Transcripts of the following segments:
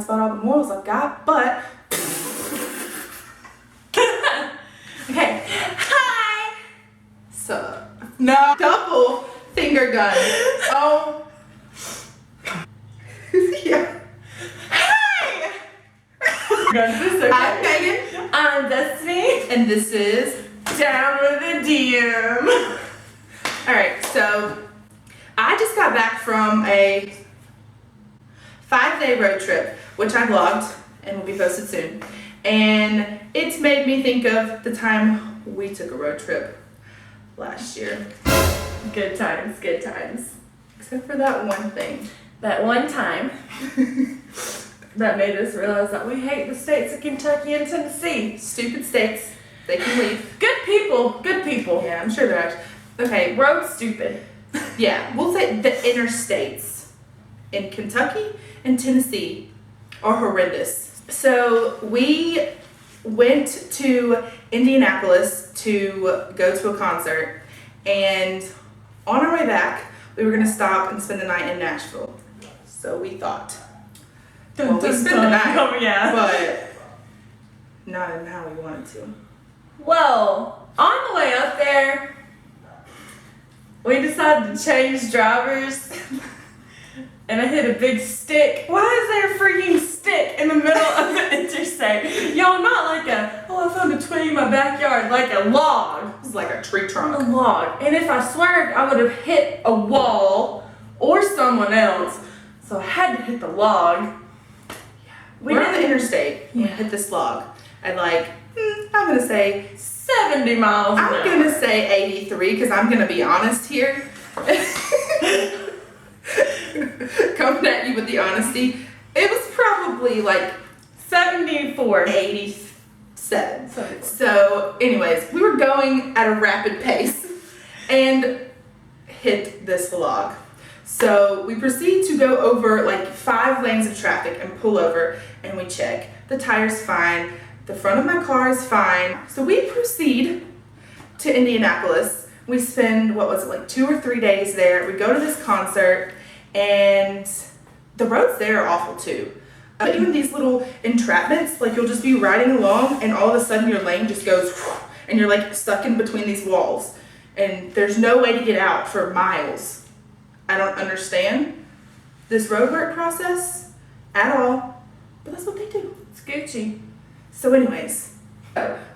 that's about all the morals I've got, but. Okay. Hi! So, no. Double finger gun. Oh. Yeah. Hi! I'm Megan. I'm Destiny. And this is Down with a DM. Alright, so I just got back from a 5-day road trip, which I vlogged and will be posted soon. And it's made me think of the time we took a road trip last year. Good times, good times. Except for that one thing. That one time that made us realize that we hate the states of Kentucky and Tennessee. Stupid states. They can leave. Good people, good people. Yeah, I'm sure they're actually. Okay, Road stupid. yeah, we'll say the interstates in Kentucky and Tennessee are horrendous. So we went to Indianapolis to go to a concert, and on our way back, we were gonna stop and spend the night in Nashville. So we thought, well, we spent the night, Oh, yeah. but not in how we wanted to. Well, on the way up there, we decided to change drivers. And I hit a big stick. Why is there a freaking stick in the middle of the interstate? Y'all, not like I found a twig in my backyard, like a log. It was like a tree A trunk. log. And if I swerved, I would have hit a wall or someone else. So I had to hit the log. We're on the interstate. Yeah. We hit this log at like, I'm gonna say 70 miles an hour. I'm gonna say 83 because I'm gonna be honest here. Coming at you with the honesty, it was probably like 74. 87. So, anyways, we were going at a rapid pace and hit this log. So we proceed to go over like 5 lanes of traffic and pull over, and we check. The tire's fine. The front of my car is fine. So we proceed to Indianapolis. We spend, what was it, like 2 or 3 days there. We go to this concert, and the roads there are awful too. Even these little entrapments, like you'll just be riding along and all of a sudden your lane just goes and you're like stuck in between these walls. And there's no way to get out for miles. I don't understand this roadwork process at all, but that's what they do. It's Gucci. So anyways,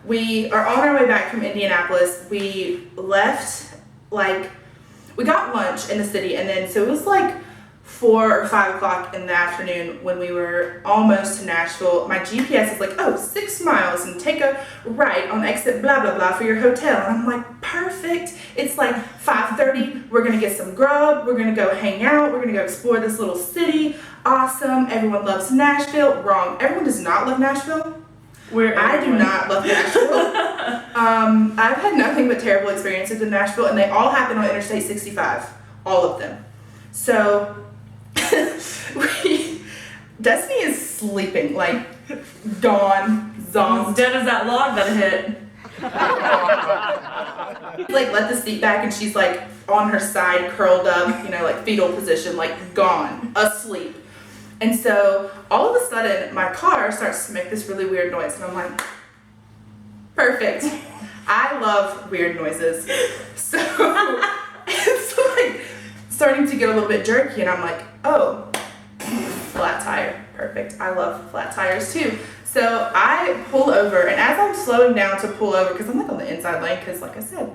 we are on our way back from Indianapolis. We left, like, we got lunch in the city, and then, so it was like 4 or 5 o'clock in the afternoon when we were almost to Nashville. My GPS is like, oh, 6 miles and take a right on exit blah, blah, blah for your hotel. And I'm like, perfect. It's like 5:30. We're going to get some grub. We're going to go hang out. We're going to go explore this little city. Awesome. Everyone loves Nashville. Wrong. Everyone does not love Nashville. I do not love Nashville. I've had nothing but terrible experiences in Nashville, and they all happen on Interstate 65. All of them. So, Destiny is sleeping, like, gone, zonked. As dead as that log that I hit. Like, let the seat back, and she's, like, on her side, curled up, you know, like, fetal position, like, gone, asleep. And so, all of a sudden, my car starts to make this really weird noise, and I'm like, perfect. I love weird noises. So, it's like starting to get a little bit jerky, and I'm like, oh, flat tire. Perfect. I love flat tires too. So I pull over, and as I'm slowing down to pull over, because I'm like on the inside lane, because like I said,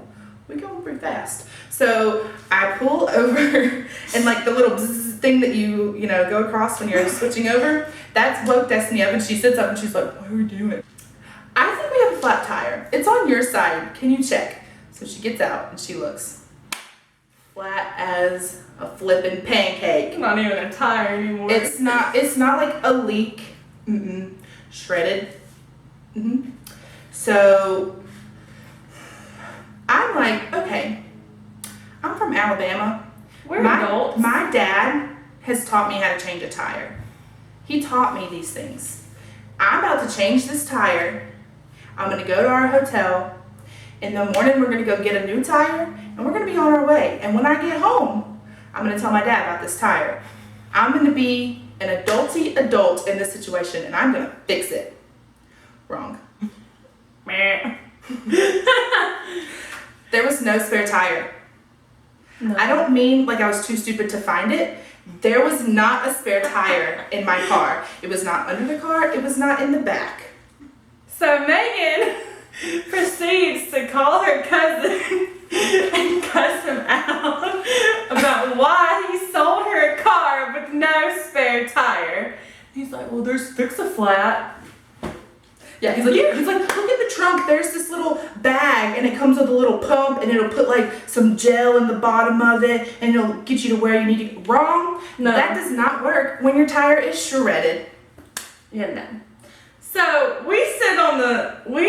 we're going pretty fast. So I pull over, and like the little bzzz thing that you know, go across when you're switching over, that's woke Destiny up, and she sits up and she's like, what are we doing? I think we have a flat tire. It's on your side. Can you check? So she gets out and she looks flat as a flippin' pancake. Not even a tire anymore. It's not like a leak. Shredded. So I'm like, okay, I'm from Alabama. We're adults. My dad has taught me how to change a tire. He taught me these things. I'm about to change this tire. I'm gonna go to our hotel. In the morning, we're gonna go get a new tire, and we're gonna be on our way. And when I get home, I'm gonna tell my dad about this tire. I'm gonna be an adulty adult in this situation, and I'm gonna fix it. Wrong. There was no spare tire. No. I don't mean like I was too stupid to find it. There was not a spare tire in my car. It was not under the car. It was not in the back. So Megan proceeds to call her cousin and cuss him out about why he sold her a car with no spare tire. He's like, well, there's Fix-A-Flat. Yeah, he's like, look at the trunk. There's this little bag, and it comes with a little pump, and it'll put like some gel in the bottom of it, and it'll get you to where you need to go. Wrong. No. That does not work when your tire is shredded. Yeah, no. So we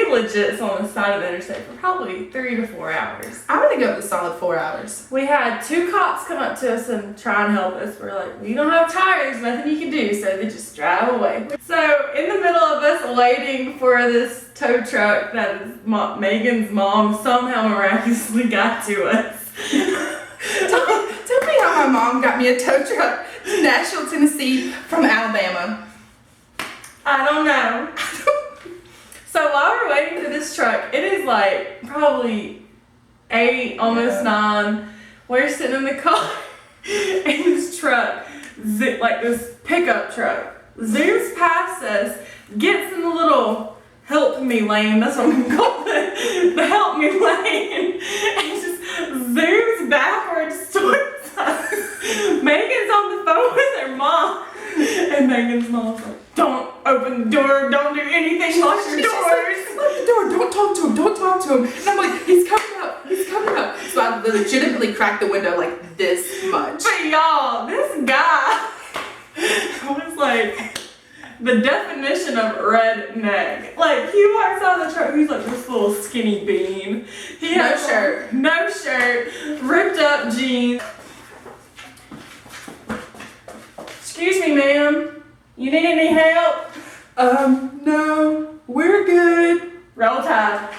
legit sit on the side of the interstate for probably 3 to 4 hours. I'm gonna go with a solid 4 hours. We had 2 cops come up to us and try and help us. We're like, we don't have tires, nothing you can do, so they just drive away. So in the middle of us waiting for this tow truck that is Megan's mom somehow miraculously got to us. Tell me how my mom got me a tow truck to Nashville, Tennessee from Alabama. I don't know. So while we're waiting for this truck, it is like probably 8, almost 9. We're sitting in the car, and this truck, like this pickup truck, zooms past us, gets in the little help me lane, that's what I'm gonna call it, the help me lane, and just zooms backwards towards us. Megan's on the phone with her mom, and Megan's mom's like, don't open the door, don't do anything, lock your doors. Lock the door, don't talk to him. And I'm like, he's coming up. So I legitimately cracked the window like this much. But y'all, this guy was like the definition of redneck. Like, he walks out of the truck, he's like this little skinny bean. He has no shirt, ripped up jeans. Excuse me, ma'am. You need any help? No, we're good. Roll Tide.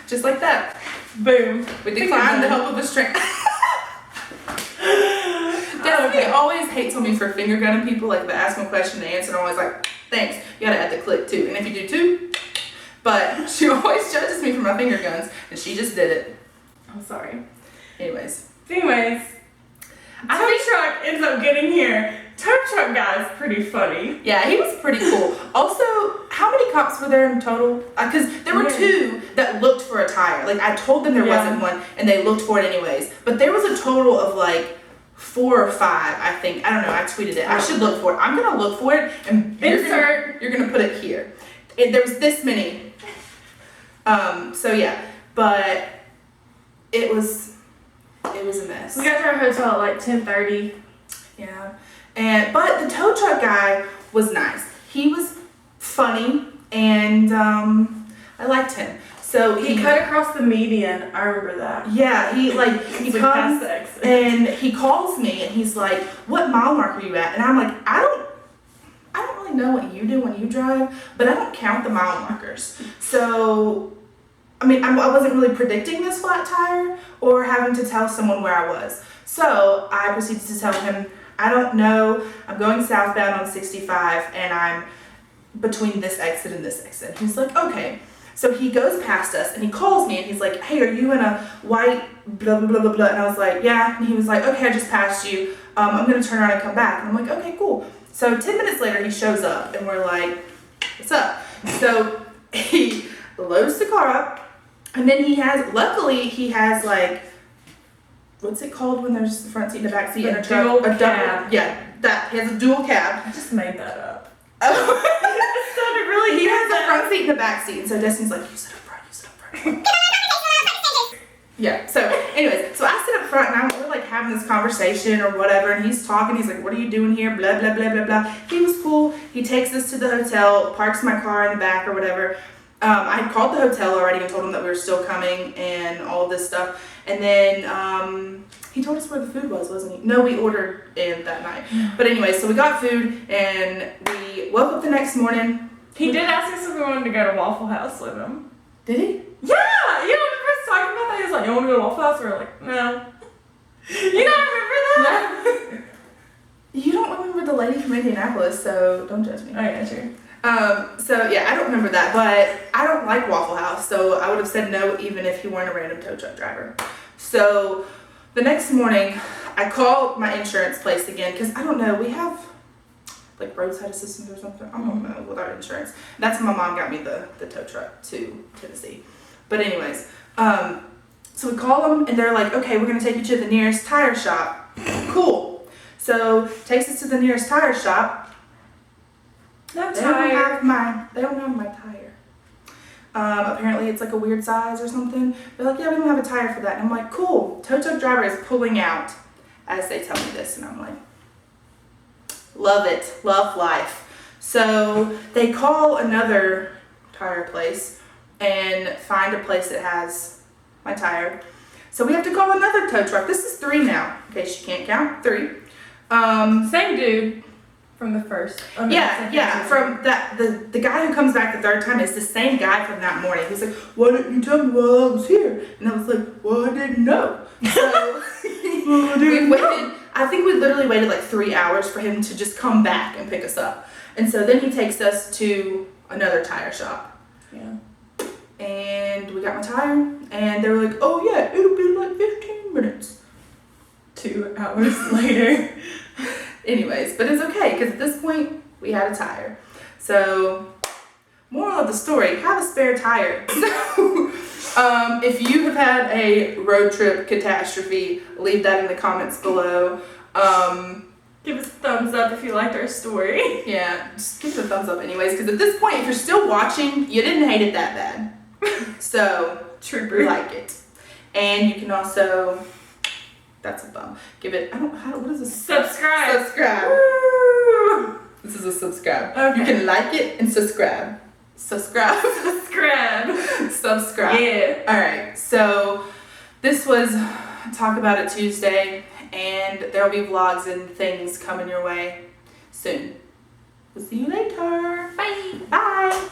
Just like that. Boom. We declined the help of a stranger. Destiny always hates on me for finger gunning people. Like, if I ask them a question, they answer, and I'm always like, thanks. You gotta add the click too. And if you do too, but she always judges me for my finger guns, and she just did it. I'm sorry. Anyways. Tow truck ends up getting here. Tow truck guy's pretty funny. Yeah, he was pretty cool. Also, how many cops were there in total? Because there were 2 that looked for a tire. Like, I told them there wasn't one, and they looked for it anyways. But there was a total of like 4 or 5, I think. I don't know. I tweeted it. I should look for it. I'm gonna look for it, and you're gonna put it here. There was this many. So yeah, but it was a mess. We got to our hotel at like 10:30. Yeah. But the tow truck guy was nice. He was funny, and I liked him. So he cut across the median. I remember that. Yeah, he comes and he calls me, and he's like, "What mile mark are you at?" And I'm like, I don't really know what you do when you drive, but I don't count the mile markers. So, I mean, I wasn't really predicting this flat tire or having to tell someone where I was. So I proceeded to tell him, I don't know, I'm going southbound on 65, and I'm between this exit and this exit. He's like, okay. So he goes past us, and he calls me, and he's like, hey, are you in a white blah, blah, blah, blah, blah? And I was like, yeah. And he was like, okay, I just passed you. I'm going to turn around and come back. And I'm like, okay, cool. So 10 minutes later, he shows up, and we're like, what's up? So he loads the car up, and then luckily he has like, what's it called when there's the front seat and the back seat in a truck? Dual cab. Yeah, he has a dual cab. I just made that up. It sounded really. He has a front seat and a back seat, and so Destiny's like, you sit up front. Yeah. So, anyways, so I sit up front, and we're like having this conversation or whatever, and he's talking. He's like, "What are you doing here?" Blah blah blah blah blah. He was cool. He takes us to the hotel, parks my car in the back or whatever. I had called the hotel already and told them that we were still coming and all this stuff. And then he told us where the food was, wasn't he? No, we ordered it that night. But anyway, so we got food, and we woke up the next morning. He did ask us if we wanted to go to Waffle House with him. Did he? Yeah! You don't remember us talking about that? He was like, you want to go to Waffle House? We were like, no. You don't remember that? You don't remember the lady from Indianapolis, so don't judge me. Oh yeah, sure. So yeah, I don't remember that, but I don't like Waffle House, so I would have said no even if he weren't a random tow truck driver. So the next morning, I call my insurance place again, because I don't know, we have like roadside assistance or something, I don't know, with our insurance. That's when my mom got me the tow truck to Tennessee. But anyways, so we call them and they're like, okay, we're gonna take you to the nearest tire shop. Cool. So takes us to the nearest tire shop. No They tire. don't have my tire. Apparently it's like a weird size or something. They're like, yeah, we don't have a tire for that. And I'm like, cool. Tow truck driver is pulling out as they tell me this, and I'm like, love it, love life. So they call another tire place and find a place that has my tire. So we have to call another tow truck. This is 3 now, in case you can't count. 3. Same dude from the first. Oh, no, Yeah, second. from that, the guy who comes back the 3rd time is the same guy from that morning. He's like, why didn't you tell me while I was here? And I was like, well, I didn't know. So we waited, I think we literally waited like 3 hours for him to just come back and pick us up. And so then he takes us to another tire shop. Yeah. And we got my tire, and they were like, oh yeah, it'll be like 15 minutes. 2 hours later. Anyways, but it's okay, because at this point, we had a tire. So, moral of the story, have a spare tire. So, if you have had a road trip catastrophe, leave that in the comments below. Give us a thumbs up if you liked our story. Yeah, just give it a thumbs up anyways, because at this point, if you're still watching, you didn't hate it that bad. So, Trooper. like it. And you can also, that's a bum, give it, what is this? Subscribe. Subscribe. Woo! This is a subscribe. Okay. You can like it and subscribe. Subscribe. Subscribe. Subscribe. Yeah. Alright, so this was Talk About It Tuesday, and there'll be vlogs and things coming your way soon. We'll see you later. Bye. Bye.